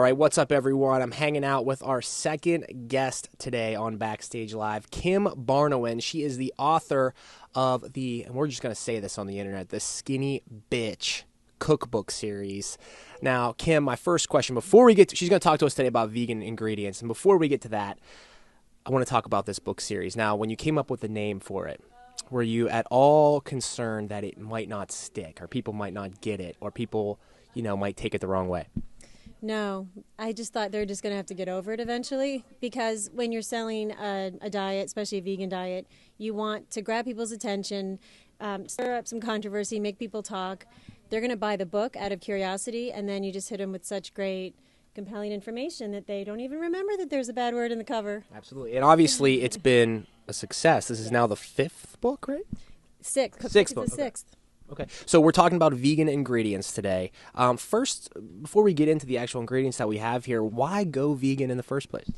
All right, what's up, everyone? I'm hanging out with our second guest today on Backstage Live, Kim Barnouin. She is the author of and we're just going to say this on the internet, the Skinny Bitch Cookbook series. Now, Kim, my first question, she's going to talk to us today about vegan ingredients, and before we get to that, I want to talk about this book series. Now, when you came up with the name for it, were you at all concerned that it might not stick, or people might not get it, or people, might take it the wrong way? No, I just thought they're just going to have to get over it eventually, because when you're selling a diet, especially a vegan diet, you want to grab people's attention, stir up some controversy, make people talk. They're going to buy the book out of curiosity, and then you just hit them with such great, compelling information that they don't even remember that there's a bad word in the cover. Absolutely. And obviously it's been a success. This is now the fifth book, right? Sixth. Sixth book. It's the sixth. Okay, so we're talking about vegan ingredients today. First, before we get into the actual ingredients that we have here, why go vegan in the first place?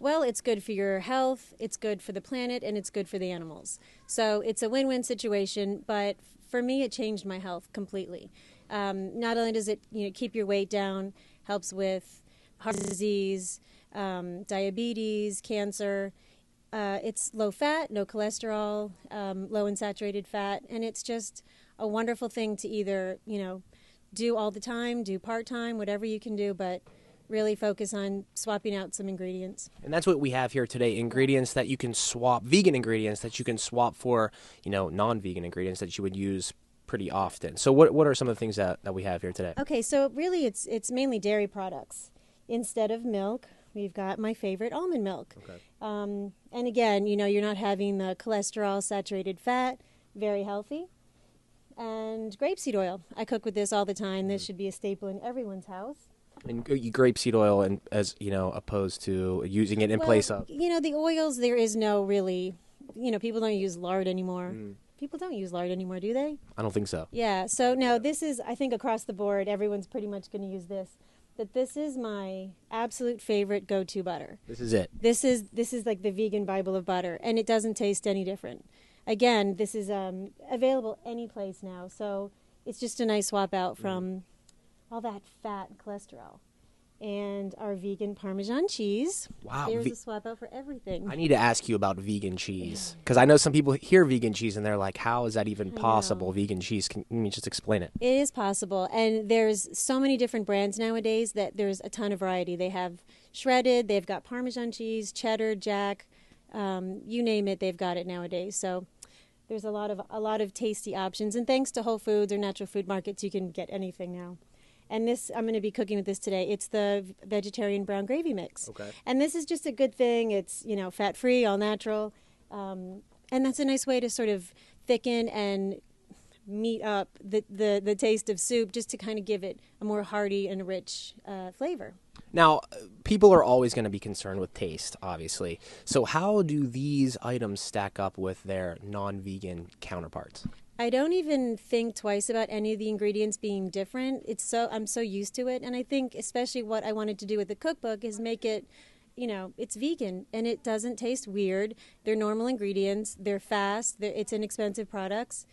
Well, it's good for your health, it's good for the planet, and it's good for the animals. So it's a win-win situation, but for me, it changed my health completely. Not only does it keep your weight down, helps with heart disease, diabetes, cancer. It's low fat, no cholesterol, low in saturated fat, and it's just a wonderful thing to either, do all the time, do part-time, whatever you can do, but really focus on swapping out some ingredients. And that's what we have here today, ingredients that you can swap, vegan ingredients that you can swap for, non-vegan ingredients that you would use pretty often. So what are some of the things that we have here today? Okay, so really it's mainly dairy products. Instead of milk, we've got my favorite, almond milk. Okay. And again, you're not having the cholesterol, saturated fat, very healthy. And grapeseed oil. I cook with this all the time. This should be a staple in everyone's house. And grapeseed oil, and as opposed to using it in place of. The oils, there is no really, people don't use lard anymore. People don't use lard anymore, do they? I don't think so. Yeah. So now this is, I think across the board, everyone's pretty much going to use this. But this is my absolute favorite go-to butter. This is it. This is like the vegan Bible of butter, and it doesn't taste any different. Again, this is available any place now, so it's just a nice swap out from all that fat and cholesterol. And our vegan Parmesan cheese. Wow. There's a swap out for everything. I need to ask you about vegan cheese, because I know some people hear vegan cheese and they're like, how is that even possible, vegan cheese? Can you just explain it? It is possible, and there's so many different brands nowadays that there's a ton of variety. They have shredded, they've got Parmesan cheese, cheddar, jack, you name it, they've got it nowadays. So there's a lot of tasty options, and thanks to Whole Foods or natural food markets, you can get anything now. And this, I'm going to be cooking with this today. It's the vegetarian brown gravy mix. Okay. And this is just a good thing. It's fat-free, all natural, and that's a nice way to sort of thicken and meat up the taste of soup, just to kind of give it a more hearty and rich flavor. Now, people are always going to be concerned with taste, obviously. So how do these items stack up with their non-vegan counterparts? I don't even think twice about any of the ingredients being different. I'm so used to it, and I think especially what I wanted to do with the cookbook is make it, it's vegan, and it doesn't taste weird. They're normal ingredients. They're fast. It's inexpensive products.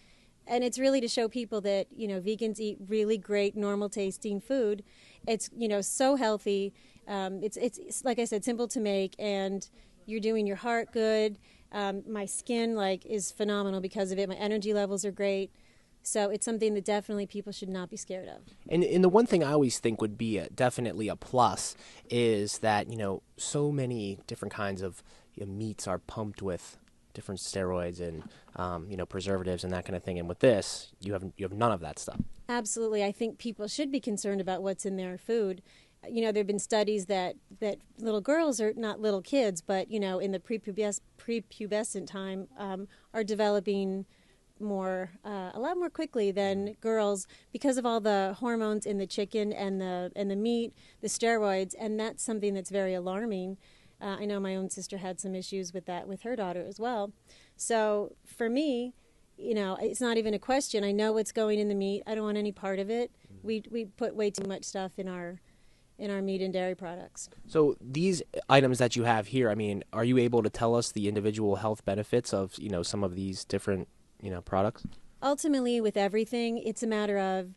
And it's really to show people that, vegans eat really great, normal-tasting food. It's, so healthy. It's like I said, simple to make, and you're doing your heart good. My skin, is phenomenal because of it. My energy levels are great. So it's something that definitely people should not be scared of. And the one thing I always think would be definitely a plus is that, so many different kinds of meats are pumped with different steroids and preservatives and that kind of thing. And with this, you have none of that stuff. Absolutely. I think people should be concerned about what's in their food. There have been studies that little girls, are not little kids, but in the prepubescent time, are developing a lot more quickly than girls because of all the hormones in the chicken and the meat, the steroids, and that's something that's very alarming. I know my own sister had some issues with that with her daughter as well. So for me, it's not even a question. I know what's going in the meat. I don't want any part of it. We put way too much stuff in our meat and dairy products. So these items that you have here, are you able to tell us the individual health benefits of, some of these different, products? Ultimately, with everything, it's a matter of,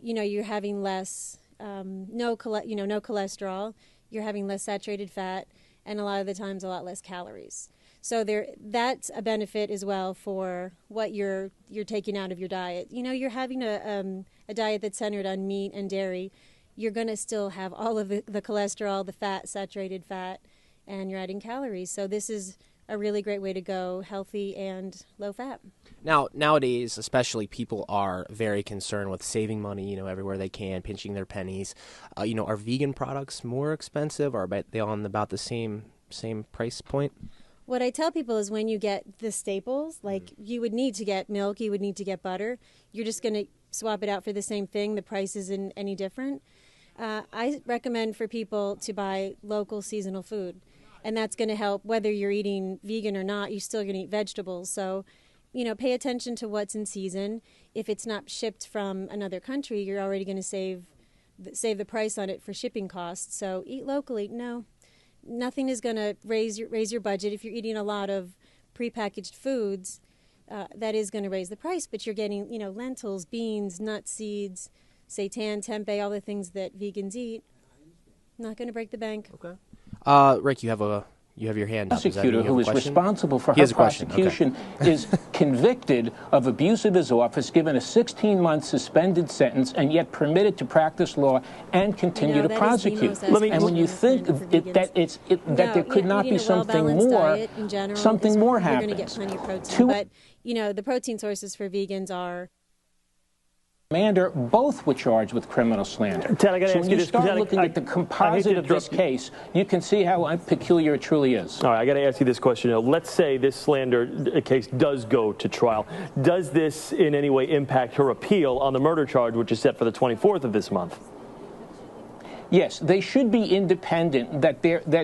you're having less no cholesterol. You're having less saturated fat, and a lot of the times a lot less calories. So that's a benefit as well for what you're taking out of your diet. You're having a diet that's centered on meat and dairy. You're going to still have all of the cholesterol, the fat, saturated fat, and you're adding calories. So this is a really great way to go, healthy and low fat. Now, nowadays, especially, people are very concerned with saving money, everywhere they can, pinching their pennies. Are vegan products more expensive, or are they on about the same price point? What I tell people is when you get the staples, like you would need to get milk, you would need to get butter, you're just going to swap it out for the same thing. The price isn't any different. I recommend for people to buy local seasonal food, and that's going to help whether you're eating vegan or not. You're still going to eat vegetables. So, pay attention to what's in season. If it's not shipped from another country, you're already going to save the price on it for shipping costs. So eat locally. No. Nothing is going to raise your budget. If you're eating a lot of prepackaged foods, that is going to raise the price. But you're getting, lentils, beans, nuts, seeds, seitan, tempeh, all the things that vegans eat. Not going to break the bank. Okay. Rick, you have your hand up. Prosecutor who is responsible for her prosecution is convicted of abuse of his office, given a 16-month suspended sentence, and yet permitted to practice law and continue to prosecute. And when you think that there could not be something more happens. You're going to get plenty of protein. But the protein sources for vegans are. Commander, both were charged with criminal slander. Ted, I got to ask you this. So when you start looking at the composite of this case, you can see how peculiar it truly is. All right, I got to ask you this question. Let's say this slander case does go to trial. Does this in any way impact her appeal on the murder charge, which is set for the 24th of this month? Yes, they should be independent, that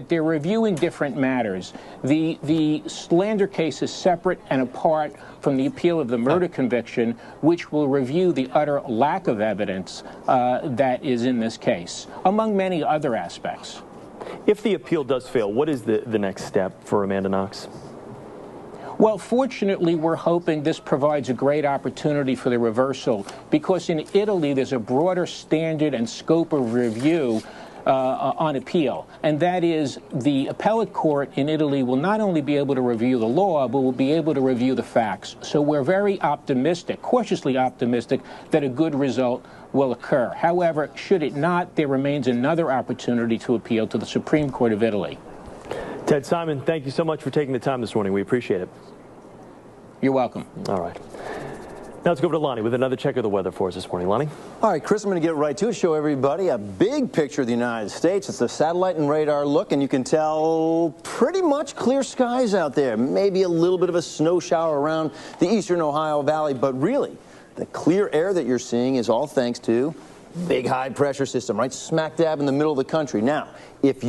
they're reviewing different matters. The slander case is separate and apart from the appeal of the murder conviction, which will review the utter lack of evidence that is in this case, among many other aspects. If the appeal does fail, what is the next step for Amanda Knox? Well, fortunately, we're hoping this provides a great opportunity for the reversal, because in Italy there's a broader standard and scope of review on appeal, and that is the appellate court in Italy will not only be able to review the law, but will be able to review the facts. So we're very optimistic, cautiously optimistic, that a good result will occur. However, should it not, there remains another opportunity to appeal to the Supreme Court of Italy. Ted Simon, thank you so much for taking the time this morning. We appreciate it. You're welcome. All right. Now let's go over to Lonnie with another check of the weather for us this morning. Lonnie? All right, Chris, I'm going to get right to it. Show everybody a big picture of the United States. It's the satellite and radar look, and you can tell pretty much clear skies out there. Maybe a little bit of a snow shower around the eastern Ohio Valley, but really, the clear air that you're seeing is all thanks to big high pressure system right smack dab in the middle of the country. Now, if you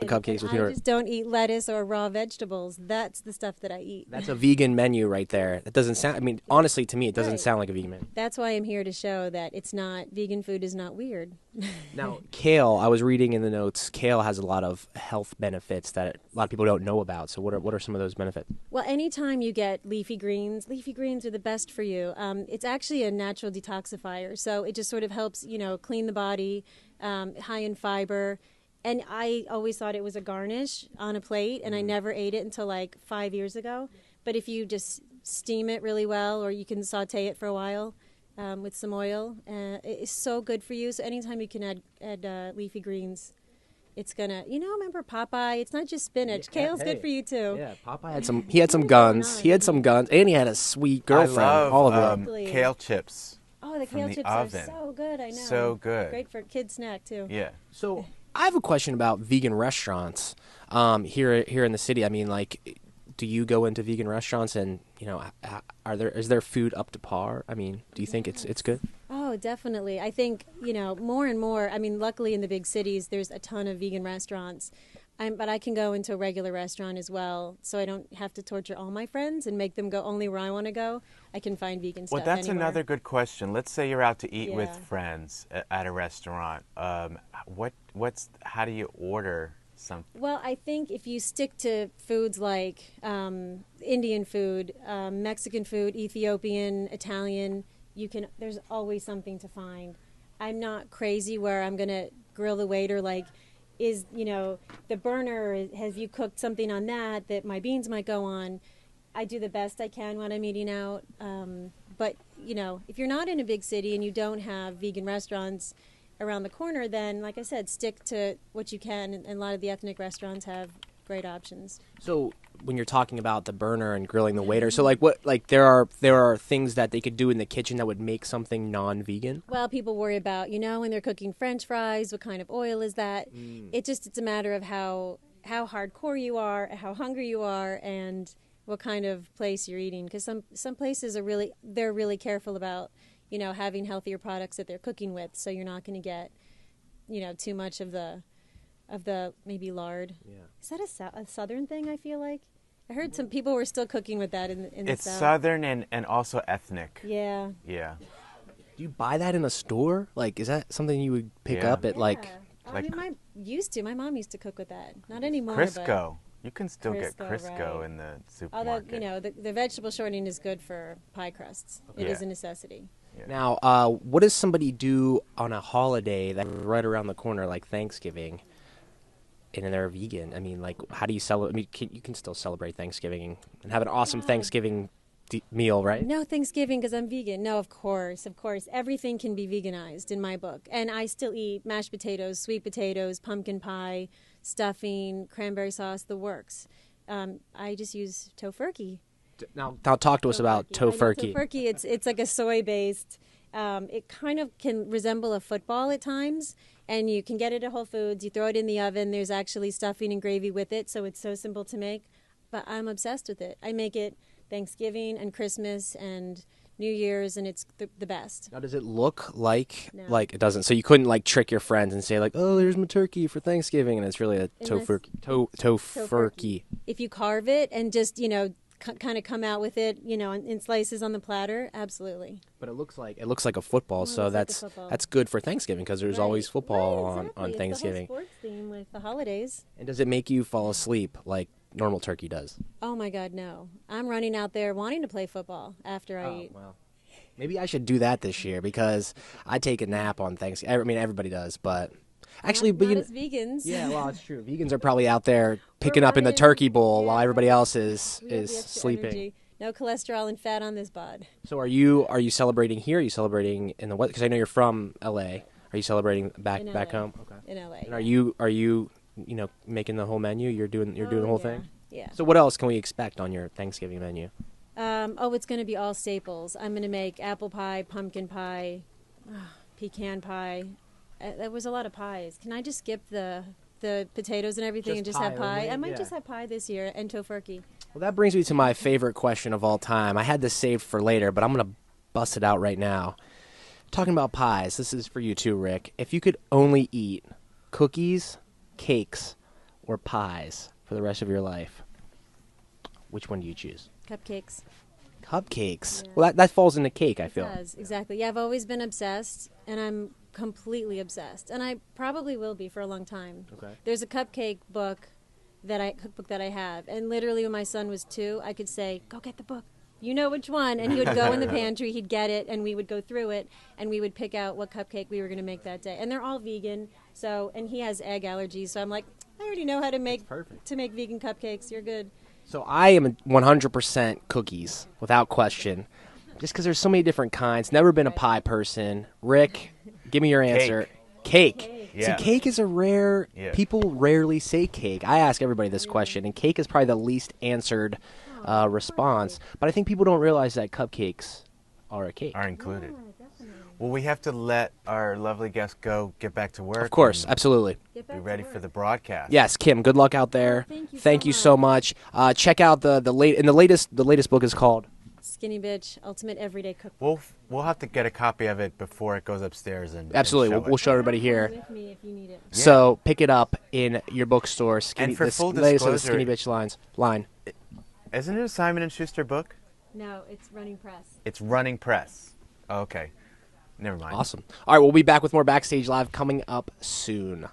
cupcakes with I just don't eat lettuce or raw vegetables. That's the stuff that I eat. That's a vegan menu right there. That doesn't sound, honestly, to me, it doesn't sound like a vegan menu. That's why I'm here to show that vegan food is not weird. Now, kale, I was reading in the notes, kale has a lot of health benefits that a lot of people don't know about. So what are some of those benefits? Well, anytime you get leafy greens are the best for you. It's actually a natural detoxifier. So it just sort of helps, clean the body, high in fiber. And I always thought it was a garnish on a plate, and I never ate it until like 5 years ago. But if you just steam it really well, or you can saute it for a while with some oil, it's so good for you. So anytime you can add leafy greens, it's gonna, remember Popeye? It's not just spinach. Kale's good for you too. Yeah, Popeye had some. He had some guns. He had some guns, and he had a sweet girlfriend. I love, all of them. Kale chips. Oh, the kale chips oven. are so good. I know. So good. Great for a kid snack too. Yeah. So I have a question about vegan restaurants here in the city. Do you go into vegan restaurants and is there food up to par? Do you think it's good? Oh, definitely. I think more and more. Luckily in the big cities, there's a ton of vegan restaurants. But I can go into a regular restaurant as well, so I don't have to torture all my friends and make them go only where I want to go. I can find vegan stuff. Well, that's anywhere. another good question. Let's say you're out to eat with friends at a restaurant. How do you order something? Well, I think if you stick to foods like Indian food, Mexican food, Ethiopian, Italian, there's always something to find. I'm not crazy where I'm going to grill the waiter like, is, the burner, have you cooked something on that my beans might go on? I do the best I can when I'm eating out. But, if you're not in a big city and you don't have vegan restaurants around the corner, then, like I said, stick to what you can. And a lot of the ethnic restaurants have great options. So when you're talking about the burner and grilling the waiter, so there are things that they could do in the kitchen that would make something non-vegan? Well, people worry about, when they're cooking French fries, what kind of oil is that? It's a matter of how hardcore you are, how hungry you are, and what kind of place you're eating. Because some places they're really careful about, having healthier products that they're cooking with, so you're not going to get, too much of the maybe lard. Yeah. Is that a southern thing, I feel like? I heard some people were still cooking with that in the South. It's southern and also ethnic. Yeah. Yeah. Do you buy that in a store? Like, is that something you would pick up at I mean, my mom used to cook with that. Not anymore. Crisco. You can still get Crisco right. in the supermarket. Although, the vegetable shortening is good for pie crusts. Okay. It is a necessity. Yeah. Now, what does somebody do on a holiday that's right around the corner, like Thanksgiving, and they're vegan? I mean, like, how do you celebrate? I mean, you can still celebrate Thanksgiving and have an awesome Thanksgiving meal, right? No Thanksgiving because I'm vegan. No, of course. Everything can be veganized in my book. And I still eat mashed potatoes, sweet potatoes, pumpkin pie, stuffing, cranberry sauce, the works. I just use tofurkey. Now talk to us about tofurkey. Tofurkey, it's like a soy-based. It kind of can resemble a football at times, and you can get it at Whole Foods. You throw it in the oven. There's actually stuffing and gravy with it, so it's so simple to make. But I'm obsessed with it. I make it Thanksgiving and Christmas and New Year's, and it's the best. Now, does it look like it doesn't? So you couldn't like trick your friends and say like, "Oh, there's my turkey for Thanksgiving," and it's really a tofurkey. If you carve it and just kind of come out with it, in slices on the platter, absolutely. But it looks like a football, so that's good for Thanksgiving because there's always football on Thanksgiving. It's the whole sports theme with the holidays. And does it make you fall asleep like normal turkey does? Oh my God, no! I'm running out there wanting to play football after I eat. Well, maybe I should do that this year because I take a nap on Thanksgiving. I mean, everybody does, but. Actually, not as vegans. Yeah, well, it's true. Vegans are probably out there picking up in the turkey bowl while everybody else is sleeping. Energy. No cholesterol and fat on this bod. So are you celebrating here? Are you celebrating in the what? Because I know you're from L.A. Are you celebrating back home? Okay. In L.A. And are you making the whole menu? You're doing the whole thing. Yeah. So what else can we expect on your Thanksgiving menu? It's going to be all staples. I'm going to make apple pie, pumpkin pie, pecan pie. There was a lot of pies. Can I just skip the potatoes and everything and just have pie? Only? I might just have pie this year and tofurkey. Well, that brings me to my favorite question of all time. I had this saved for later, but I'm going to bust it out right now. Talking about pies, this is for you too, Rick. If you could only eat cookies, cakes, or pies for the rest of your life, which one do you choose? Cupcakes. Cupcakes? Yeah. Well, that falls into cake, I feel. It does, exactly. Yeah, I've always been obsessed, and I'm completely obsessed, and I probably will be for a long time. Okay. There's a cupcake cookbook that I have, and literally when my son was 2, I could say, "Go get the book. You know which one," and he would go in the pantry, he'd get it, and we would go through it, and we would pick out what cupcake we were going to make that day. And they're all vegan, and he has egg allergies, so I'm like, I already know how to make vegan cupcakes. You're good. So I am 100% cookies, without question, just because there's so many different kinds. Never been a pie person. Rick, give me your answer. Cake. Yeah. See, cake is a rare. Yeah. People rarely say cake. I ask everybody this question, and cake is probably the least answered response. But I think people don't realize that cupcakes are a cake. Are included. Well, we have to let our lovely guest get back to work. Of course, absolutely. Be ready for the broadcast. Yes, Kim. Good luck out there. Thank you so much. Check out the latest book is called Skinny Bitch Ultimate Everyday Cookbook. We'll have to get a copy of it before it goes upstairs and absolutely. We'll show everybody here. With me if you need it. Yeah. So pick it up in your bookstore. And for full latest disclosure, of the Skinny Bitch line. Isn't it a Simon & Schuster book? No, it's Running Press. It's Running Press. Oh, okay. Never mind. Awesome. All right, we'll be back with more Backstage Live coming up soon.